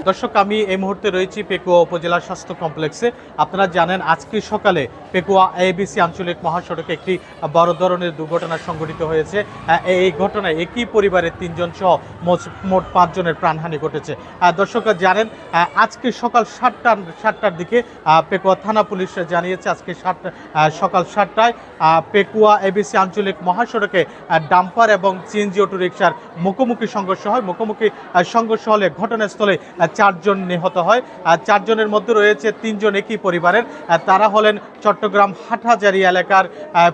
দর্শক, আমি এই মুহূর্তে রয়েছি পেকুয়া উপজেলা স্বাস্থ্য কমপ্লেক্সে। আপনারা জানেন আজকে সকালে পেকুয়া ABC আঞ্চলিক মহাসড়কে একটি বড় ধরনের দুর্ঘটনা সংঘটিত হয়েছে। এই ঘটনায় একই পরিবারের 3 জন সহ মোট 5 জনের প্রাণহানি ঘটেছে। দর্শক জানেন আজকে সকাল 7টার দিকে পেকুয়া থানা পুলিশ জানিয়েছে আজকে সকাল 7টায় পেকুয়া ABC আঞ্চলিক মহাসড়কে ডাম্পার এবং সিএনজি অটোরিকশার মুখোমুখি সংঘর্ষ হয়। মুখোমুখি সংঘর্ষ হলে ঘটনাস্থলে 4 জন নিহত হয়। 4 জনের মধ্যে রয়েছে 3 জন একই পরিবারের। তারা হলেন চট্টগ্রাম হাটহাজারী এলাকার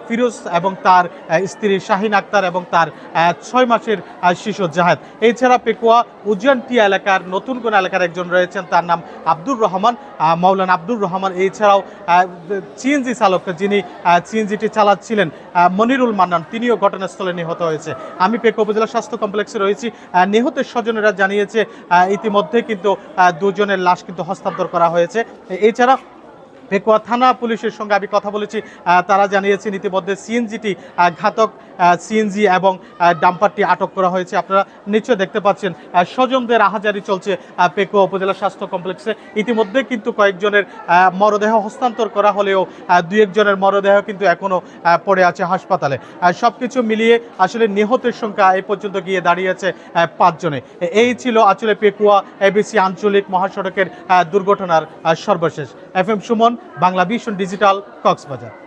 ফিরোজ এবং তার স্ত্রী শাহিন আক্তার এবং তার 6 মাসের শিশু জাহেদ। এছাড়া পেকুয়া উজানটি এলাকার নতুন কোন এলাকার একজন রয়েছেন, তার নাম আব্দুর রহমান, মাওলানা আব্দুর রহমান। এছাড়াও সিএনজি চালক যিনি সিএনজিটি চালাচ্ছিলেন মনিরুল মান্নান, তিনিও ঘটনাস্থলে নিহত হয়েছে। আমি পেকুয়া উপজেলা স্বাস্থ্য কমপ্লেক্সে রয়েছি। নিহতের স্বজনেরা জানিয়েছে ইতিমধ্যে কিন্তু 2 জনের লাশ কিন্তু হস্তান্তর করা হয়েছে। এছাড়া পেকুয়া থানা পুলিশের সঙ্গে আমি কথা বলেছি, তারা জানিয়েছেন ইতিমধ্যে সিএনজিটি ঘাতক সিএনজি এবং ডাম্পারটি আটক করা হয়েছে। আপনারা নিশ্চয় দেখতে পাচ্ছেন স্বজনদের আহাজারি চলছে পেকুয়া উপজেলা স্বাস্থ্য কমপ্লেক্সে। ইতিমধ্যে কিন্তু কয়েকজনের মরদেহ হস্তান্তর করা হলেও 2-1 জনের মরদেহ কিন্তু এখনও পড়ে আছে হাসপাতালে। সব কিছু মিলিয়ে আসলে নিহতের সংখ্যা এই পর্যন্ত গিয়ে দাঁড়িয়েছে 5 জনে। এই ছিল আসলে পেকুয়া ABC আঞ্চলিক মহাসড়কের দুর্ঘটনার সর্বশেষ। FM Suman, Bangla vision digital, Cox's Bazar.